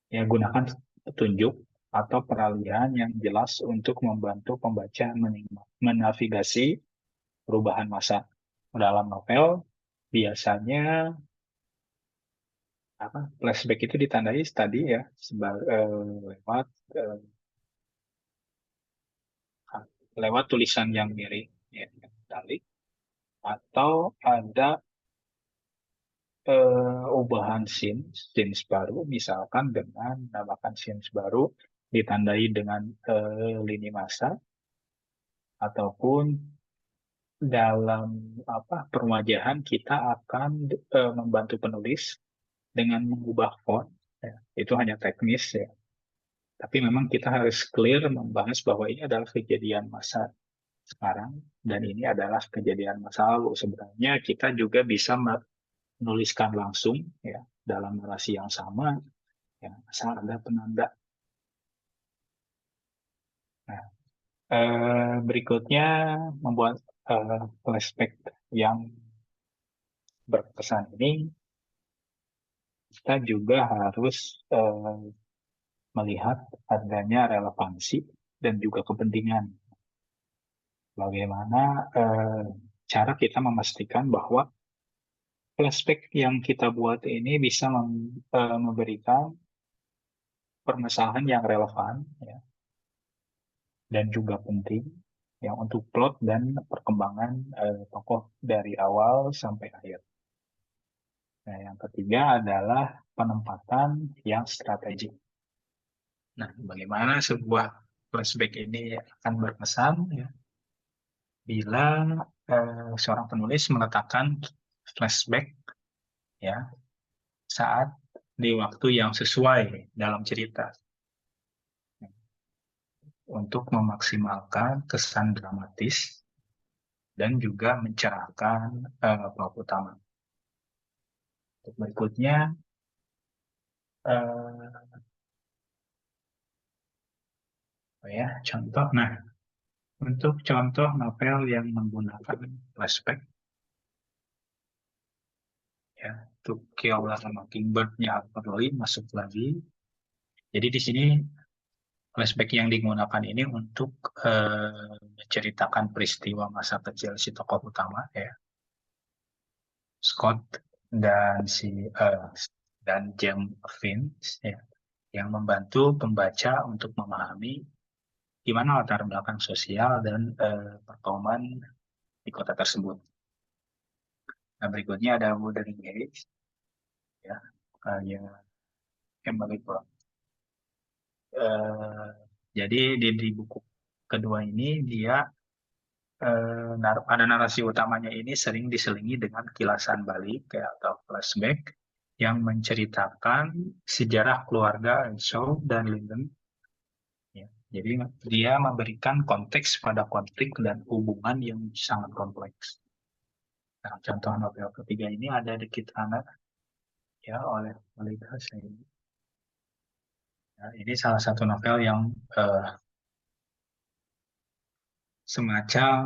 Ya, gunakan petunjuk atau peralihan yang jelas untuk membantu pembaca menavigasi perubahan masa. Dalam novel, biasanya flashback itu ditandai tadi ya lewat eh, lewat tulisan yang mirip ya, yang balik, atau ada ubahan scenes baru, misalkan dengan menambahkan scenes baru ditandai dengan lini masa, ataupun dalam perwajahan kita akan membantu penulis dengan mengubah font. Ya. Itu hanya teknis ya. Tapi memang kita harus clear membahas bahwa ini adalah kejadian masa sekarang dan ini adalah kejadian masa lalu. Sebenarnya kita juga bisa menuliskan langsung ya dalam narasi yang sama ya, asal ada penanda. Nah, berikutnya membuat flashback yang berkesan ini kita juga harus melihat adanya relevansi dan juga kepentingan. Bagaimana cara kita memastikan bahwa flashback yang kita buat ini bisa memberikan permasalahan yang relevan ya, dan juga penting yang untuk plot dan perkembangan tokoh dari awal sampai akhir. Nah, yang ketiga adalah penempatan yang strategik. Nah, bagaimana sebuah flashback ini akan berkesan ya, bila seorang penulis meletakkan flashback ya saat di waktu yang sesuai dalam cerita untuk memaksimalkan kesan dramatis dan juga mencerahkan plot utama. Untuk berikutnya, contoh. Nah, untuk contoh novel yang menggunakan flashback, ya, To Kill a Mockingbird-nya Harper Lee masuk lagi. Jadi di sini flashback yang digunakan ini untuk menceritakan peristiwa masa kecil si tokoh utama, ya, Scott dan James Vince, ya, yang membantu pembaca untuk memahami gimana latar belakang sosial dan perkauman di kota tersebut. Nah, berikutnya ada Wuthering Heights, ya, yang Emily Blunt. Jadi di buku kedua ini dia pada narasi utamanya ini sering diselingi dengan kilasan balik atau flashback yang menceritakan sejarah keluarga Shaw dan Lyndon. Ya, jadi dia memberikan konteks pada konflik dan hubungan yang sangat kompleks. Nah, contoh novel ketiga ini ada The Kid Runner ya oleh Khalid Hosseini. Nah, ini salah satu novel yang semacam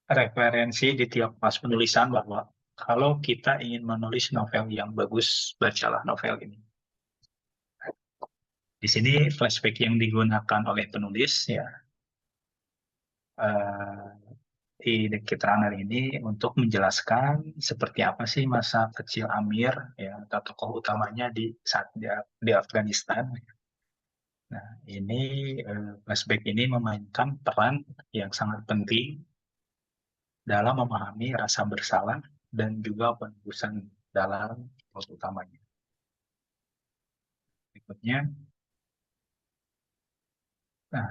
referensi di tiap pas penulisan bahwa kalau kita ingin menulis novel yang bagus, bacalah novel ini. Di sini flashback yang digunakan oleh penulis ya di The Kid Runner ini untuk menjelaskan seperti apa sih masa kecil Amir ya atau tokoh utamanya di saat di Afghanistan. Nah, ini flashback ini memainkan peran yang sangat penting dalam memahami rasa bersalah dan juga penebusan dalam plot utamanya. Berikutnya, nah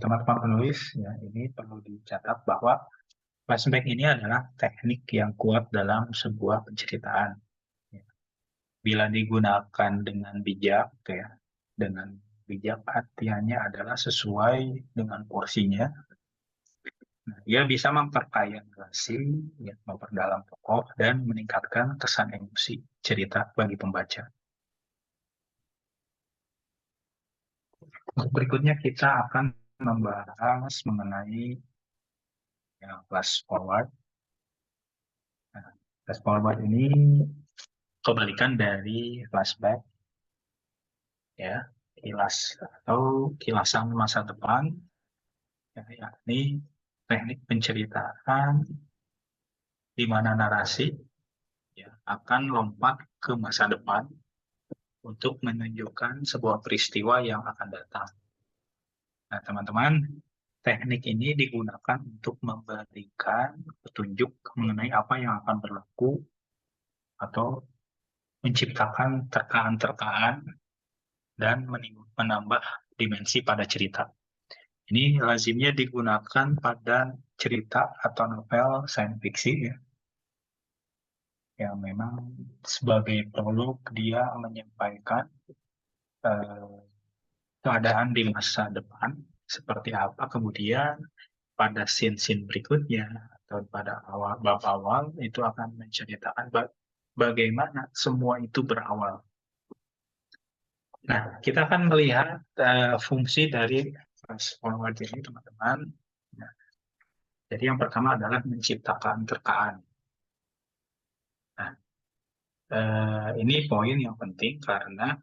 teman-teman penulis ya ini perlu dicatat bahwa flashback ini adalah teknik yang kuat dalam sebuah penceritaan. Ya. Bila digunakan dengan bijak, ya, dengan bijak artinya adalah sesuai dengan porsinya. Nah, dia bisa memperkaya narasi, ya, memperdalam tokoh, dan meningkatkan kesan emosi cerita bagi pembaca. Berikutnya kita akan membahas mengenai ya, flash forward. Nah, flash forward ini kebalikan dari flashback, ya, kilasan masa depan, ya, yakni teknik penceritaan di mana narasi ya, akan lompat ke masa depan untuk menunjukkan sebuah peristiwa yang akan datang. Nah, teman-teman, teknik ini digunakan untuk memberikan petunjuk mengenai apa yang akan berlaku atau menciptakan terkaan-terkaan dan menambah dimensi pada cerita. Ini lazimnya digunakan pada cerita atau novel science fiction ya. Yang memang sebagai prolog dia menyampaikan keadaan di masa depan seperti apa, kemudian pada scene-scene berikutnya atau pada bab awal itu akan menceritakan bagaimana semua itu berawal. Nah, kita akan melihat fungsi dari flash forward ini, teman-teman. Nah, jadi yang pertama adalah menciptakan terkaan. Nah, ini poin yang penting karena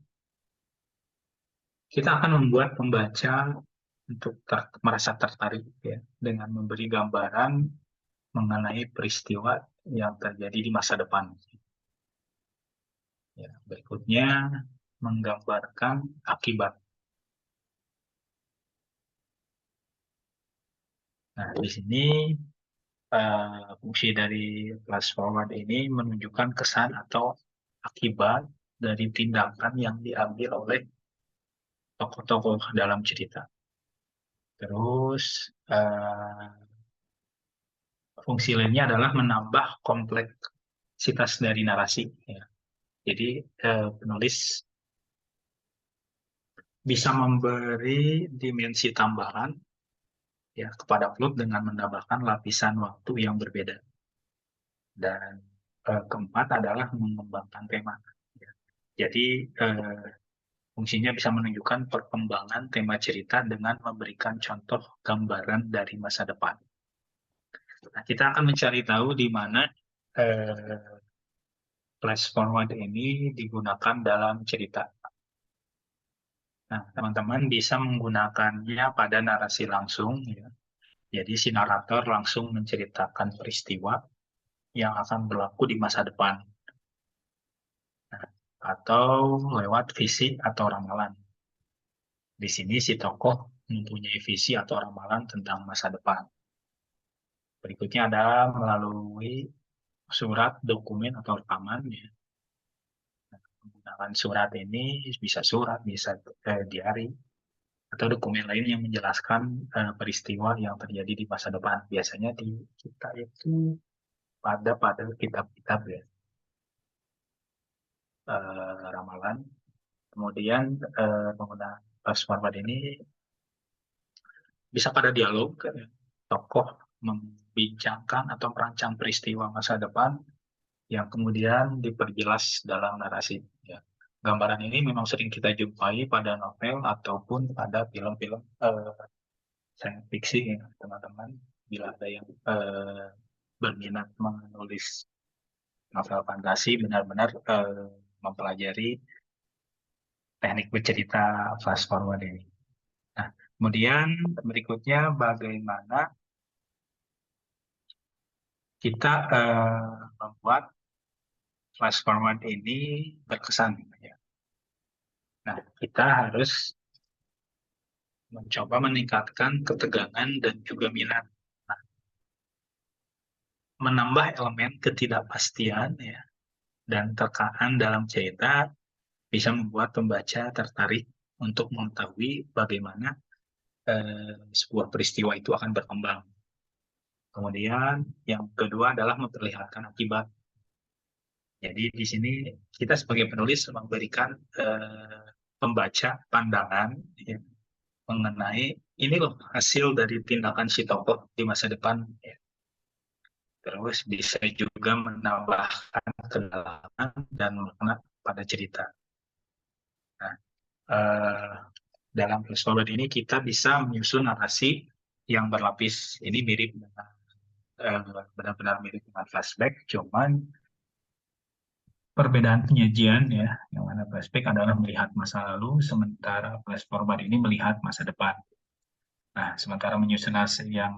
kita akan membuat pembaca untuk merasa tertarik ya, dengan memberi gambaran mengenai peristiwa yang terjadi di masa depan. Ya, berikutnya menggambarkan akibat. Nah, di sini fungsi dari flash forward ini menunjukkan kesan atau akibat dari tindakan yang diambil oleh tokoh-tokoh dalam cerita. Terus fungsi lainnya adalah menambah kompleksitas dari narasi. Ya. Jadi penulis bisa memberi dimensi tambahan ya kepada plot dengan menambahkan lapisan waktu yang berbeda. Dan keempat adalah mengembangkan tema. Ya. Jadi fungsinya bisa menunjukkan perkembangan tema cerita dengan memberikan contoh gambaran dari masa depan. Nah, kita akan mencari tahu di mana flash forward ini digunakan dalam cerita. Nah, teman-teman bisa menggunakannya pada narasi langsung. Ya. Jadi si narator langsung menceritakan peristiwa yang akan berlaku di masa depan. Nah, atau lewat visi atau ramalan. Di sini si tokoh mempunyai visi atau ramalan tentang masa depan. Berikutnya adalah melalui surat, dokumen, atau rekaman. Ya. Menggunakan surat ini bisa surat, bisa diari, atau dokumen lain yang menjelaskan peristiwa yang terjadi di masa depan. Biasanya di kita itu pada kitab-kitab ya, ramalan. Kemudian penggunaan fast forward ini bisa pada dialog, tokoh membincangkan atau merancang peristiwa masa depan yang kemudian diperjelas dalam narasi. Ya. Gambaran ini memang sering kita jumpai pada novel ataupun pada film-film science fiksi, ya, teman-teman. Bila ada yang berminat menulis novel fantasi, benar-benar mempelajari teknik bercerita fast forward ini. Nah, kemudian berikutnya bagaimana kita membuat fast forward ini berkesan. Ya. Nah, kita harus mencoba meningkatkan ketegangan dan juga minat. Nah, menambah elemen ketidakpastian ya, dan tekaan dalam cerita bisa membuat pembaca tertarik untuk mengetahui bagaimana sebuah peristiwa itu akan berkembang. Kemudian yang kedua adalah memperlihatkan akibat. Jadi di sini kita sebagai penulis memberikan pembaca pandangan ya, mengenai ini loh hasil dari tindakan si tokoh di masa depan. Ya. Terus bisa juga menambahkan kedalaman dan makna pada cerita. Nah, dalam flash forward ini kita bisa menyusun narasi yang berlapis. Ini mirip dengan benar-benar mirip dengan flashback, cuman perbedaan penyajian ya, yang mana flashback adalah melihat masa lalu, sementara flash forward ini melihat masa depan. Nah, sementara menyusun narasi yang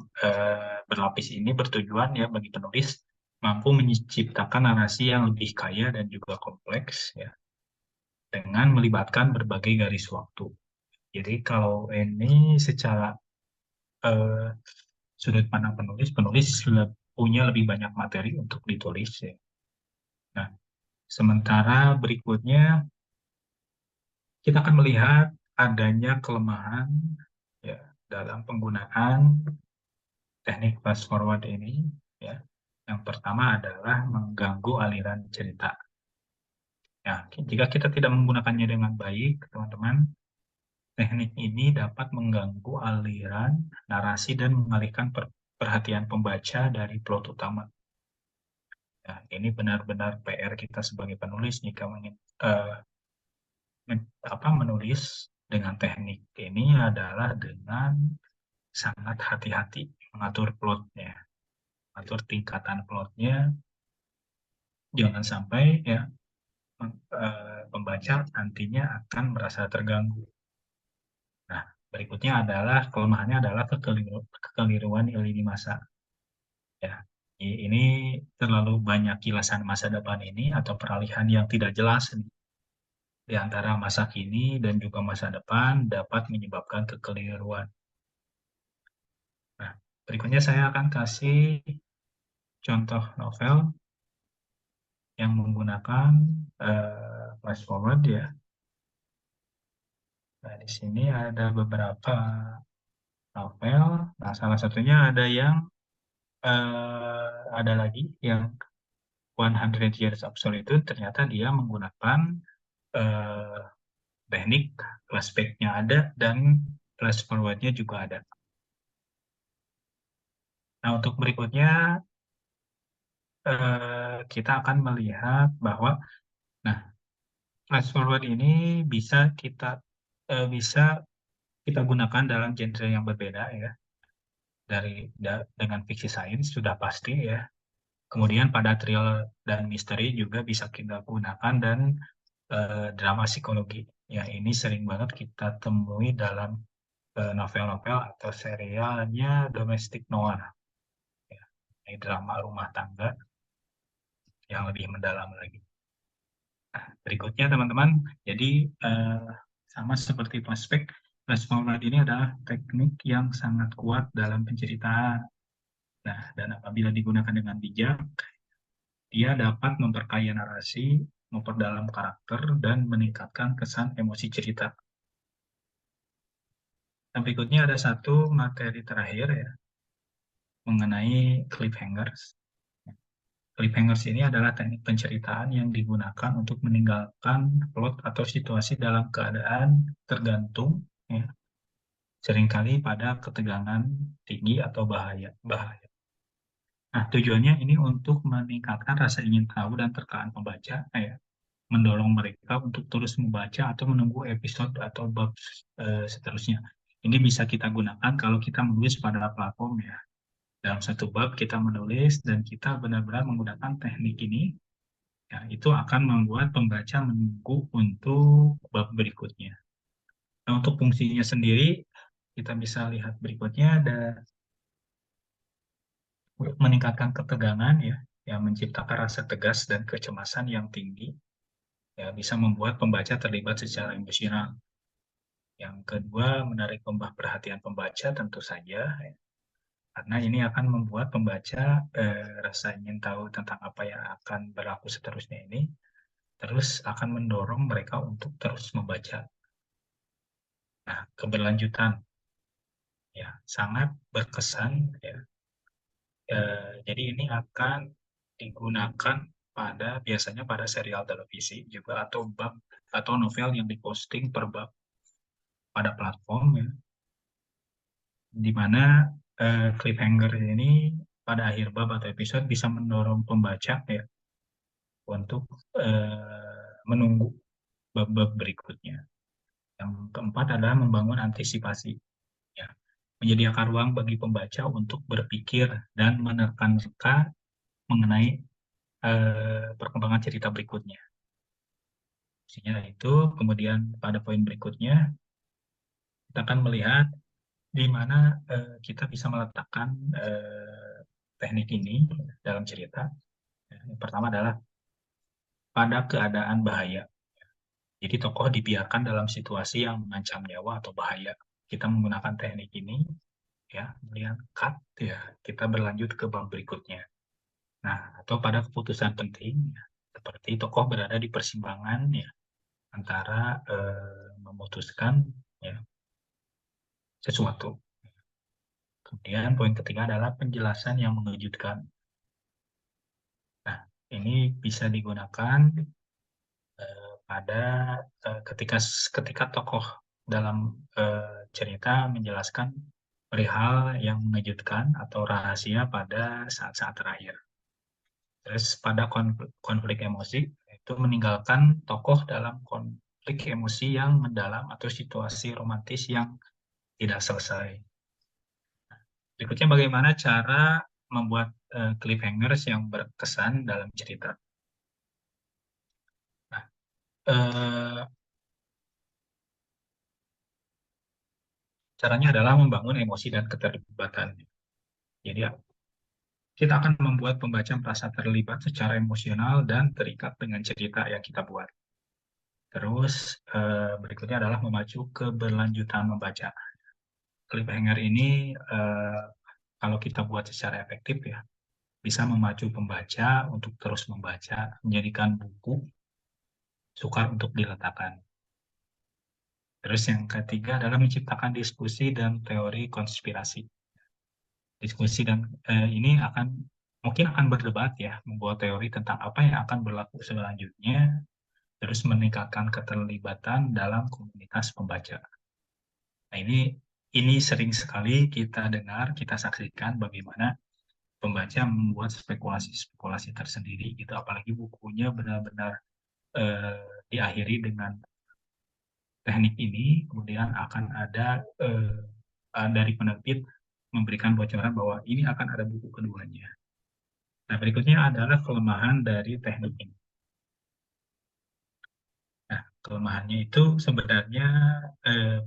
berlapis ini bertujuan ya bagi penulis mampu menciptakan narasi yang lebih kaya dan juga kompleks ya, dengan melibatkan berbagai garis waktu. Jadi kalau ini secara sudut pandang penulis, punya lebih banyak materi untuk ditulis ya. Nah, sementara berikutnya kita akan melihat adanya kelemahan ya dalam penggunaan teknik fast forward ini ya. Yang pertama adalah mengganggu aliran cerita. Ya, jika kita tidak menggunakannya dengan baik, teman-teman, teknik ini dapat mengganggu aliran narasi dan mengalihkan perhatian pembaca dari plot utama. Ya, ini benar-benar PR kita sebagai penulis jika menulis dengan teknik ini adalah dengan sangat hati-hati mengatur plotnya, atur tingkatan plotnya, jangan sampai ya pembaca nantinya akan merasa terganggu. Nah, berikutnya adalah kelemahannya adalah kekeliruan lini masa. Ya, ini terlalu banyak kilasan masa depan ini atau peralihan yang tidak jelas di antara masa kini dan juga masa depan dapat menyebabkan kekeliruan. Nah, berikutnya saya akan kasih contoh novel yang menggunakan flash forward ya. Nah, di sini ada beberapa novel. Nah, salah satunya ada yang ada lagi yang 100 Years of Solitude. Ternyata dia menggunakan teknik flashback-nya ada dan flash forward-nya juga ada. Nah, untuk berikutnya kita akan melihat bahwa flash forward ini bisa kita gunakan dalam genre yang berbeda ya. Dengan fiksi sains sudah pasti ya. Kemudian pada thriller dan misteri juga bisa kita gunakan dan drama psikologi. Ya, ini sering banget kita temui dalam novel-novel atau serialnya domestic noir. Ya, ini drama rumah tangga yang lebih mendalam lagi. Nah, berikutnya teman-teman, jadi sama seperti flashback, flash forward ini adalah teknik yang sangat kuat dalam penceritaan. Nah, dan apabila digunakan dengan bijak, dia dapat memperkaya narasi, memperdalam karakter, dan meningkatkan kesan emosi cerita. Nah, berikutnya ada satu materi terakhir ya, mengenai cliffhangers. Cliffhangers ini adalah teknik penceritaan yang digunakan untuk meninggalkan plot atau situasi dalam keadaan tergantung, ya, seringkali pada ketegangan tinggi atau bahaya. Nah, tujuannya ini untuk meningkatkan rasa ingin tahu dan terkaan pembaca, ya, mendorong mereka untuk terus membaca atau menunggu episode atau bab seterusnya. Ini bisa kita gunakan kalau kita menulis pada platform ya. Dalam satu bab kita menulis dan kita benar-benar menggunakan teknik ini, ya, itu akan membuat pembaca menunggu untuk bab berikutnya. Nah, untuk fungsinya sendiri, kita bisa lihat berikutnya ada meningkatkan ketegangan ya, yang menciptakan rasa tegas dan kecemasan yang tinggi, ya, bisa membuat pembaca terlibat secara emosional. Yang kedua, menarik perhatian pembaca tentu saja, ya, karena ini akan membuat pembaca rasa ingin tahu tentang apa yang akan berlaku seterusnya ini, terus akan mendorong mereka untuk terus membaca. Nah, keberlanjutan ya sangat berkesan ya. Jadi ini akan digunakan biasanya pada serial televisi juga atau bab atau novel yang diposting per bab pada platform ya, di mana cliffhanger ini pada akhir bab atau episode bisa mendorong pembaca ya untuk menunggu bab-bab berikutnya. Yang keempat adalah membangun antisipasi, ya, menyediakan ruang bagi pembaca untuk berpikir dan menerka-nerka mengenai perkembangan cerita berikutnya. Maksudnya itu, kemudian pada poin berikutnya kita akan melihat di mana kita bisa meletakkan teknik ini dalam cerita. Yang pertama adalah pada keadaan bahaya. Jadi tokoh dibiarkan dalam situasi yang mengancam nyawa atau bahaya. Kita menggunakan teknik ini, ya, kemudian cut, ya, kita berlanjut ke bab berikutnya. Nah, atau pada keputusan penting, ya, seperti tokoh berada di persimpangan, ya, antara memutuskan ya, sesuatu. Kemudian poin ketiga adalah penjelasan yang mengejutkan. Nah, ini bisa digunakan pada ketika tokoh dalam cerita menjelaskan perihal yang mengejutkan atau rahasia pada saat-saat terakhir. Terus pada konflik emosi, itu meninggalkan tokoh dalam konflik emosi yang mendalam atau situasi romantis yang tidak selesai. Berikutnya bagaimana cara membuat cliffhangers yang berkesan dalam cerita. Nah, caranya adalah membangun emosi dan keterlibatan. Jadi ya, kita akan membuat pembaca merasa terlibat secara emosional dan terikat dengan cerita yang kita buat. Terus berikutnya adalah memacu keberlanjutan membaca. Cliffhanger ini kalau kita buat secara efektif ya, bisa memacu pembaca untuk terus membaca, menjadikan buku sukar untuk diletakkan. Terus yang ketiga adalah menciptakan diskusi dan teori konspirasi. Diskusi dan ini mungkin akan berdebat ya, membuat teori tentang apa yang akan berlaku selanjutnya, terus meningkatkan keterlibatan dalam komunitas pembaca. Nah, ini sering sekali kita dengar, kita saksikan bagaimana pembaca membuat spekulasi-spekulasi tersendiri gitu, apalagi bukunya benar-benar diakhiri dengan teknik ini, kemudian akan ada dari penerbit memberikan bocoran bahwa ini akan ada buku keduanya. Nah, berikutnya adalah kelemahan dari teknik ini. Nah, kelemahannya itu sebenarnya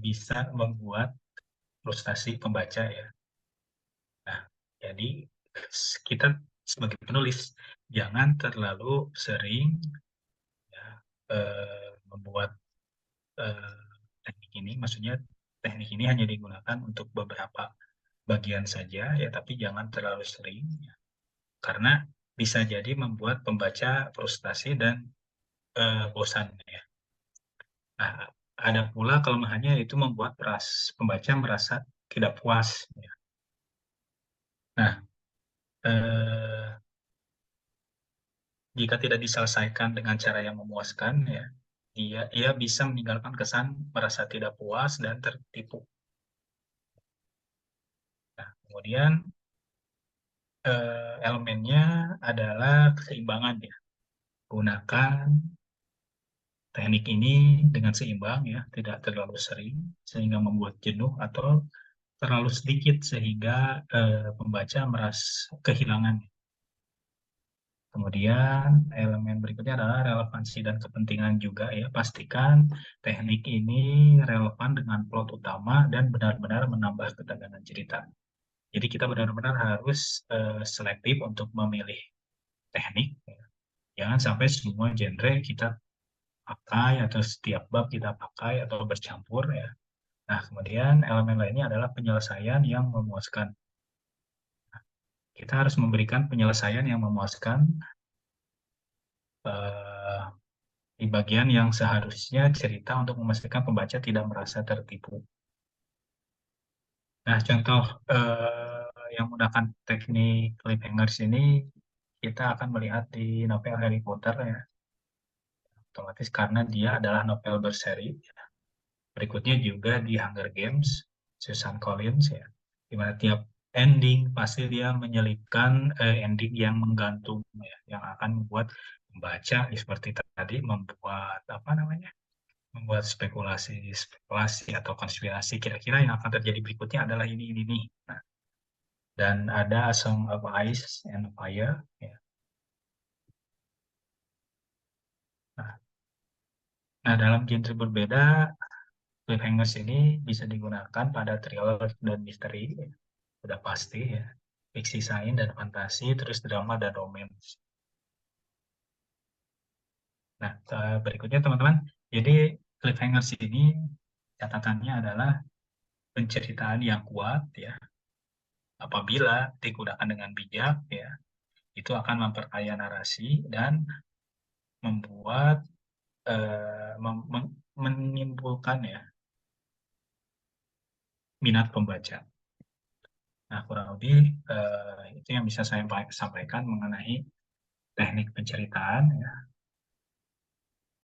bisa membuat frustasi pembaca ya. Nah, jadi kita sebagai penulis jangan terlalu sering ya, membuat teknik ini, maksudnya teknik ini hanya digunakan untuk beberapa bagian saja ya, tapi jangan terlalu sering ya, karena bisa jadi membuat pembaca frustasi dan bosan ya. Nah, ada pula kelemahannya itu membuat pembaca merasa tidak puas. Ya. Nah, jika tidak diselesaikan dengan cara yang memuaskan, ya, ia bisa meninggalkan kesan merasa tidak puas dan tertipu. Nah, kemudian elemennya adalah keseimbangan, ya. Gunakan teknik ini dengan seimbang, ya, tidak terlalu sering sehingga membuat jenuh atau terlalu sedikit sehingga pembaca merasa kehilangan. Kemudian elemen berikutnya adalah relevansi dan kepentingan juga, ya. Pastikan teknik ini relevan dengan plot utama dan benar-benar menambah ketegangan cerita. Jadi kita benar-benar harus selektif untuk memilih teknik. Ya. Jangan sampai semua genre kita pakai atau setiap bab kita pakai atau bercampur, ya. Nah, kemudian elemen lainnya adalah penyelesaian yang memuaskan. Kita harus memberikan penyelesaian yang memuaskan di bagian yang seharusnya cerita untuk memastikan pembaca tidak merasa tertipu. Nah, contoh yang menggunakan teknik cliffhangers ini kita akan melihat di novel Harry Potter, ya. Otomatis karena dia adalah novel berseri. Berikutnya juga di Hunger Games, Susan Collins, ya. Di mana tiap ending pasti dia menyelipkan ending yang menggantung, ya, yang akan membuat pembaca seperti tadi membuat apa namanya? Membuat spekulasi atau konspirasi kira-kira yang akan terjadi berikutnya adalah ini nih. Nah, dan ada A Song of Ice and Fire. Ya. Nah, dalam genre berbeda, cliffhangers ini bisa digunakan pada thriller dan misteri, ya. Sudah pasti, ya. Fiksi sains dan fantasi, terus drama dan romance. Nah, berikutnya teman-teman, jadi cliffhangers ini catatannya adalah penceritaan yang kuat, ya. Apabila digunakan dengan bijak, ya, itu akan memperkaya narasi dan membuat menimbulkan, ya, minat pembaca. Nah, kurang lebih itu yang bisa saya sampaikan mengenai teknik penceritaan, ya.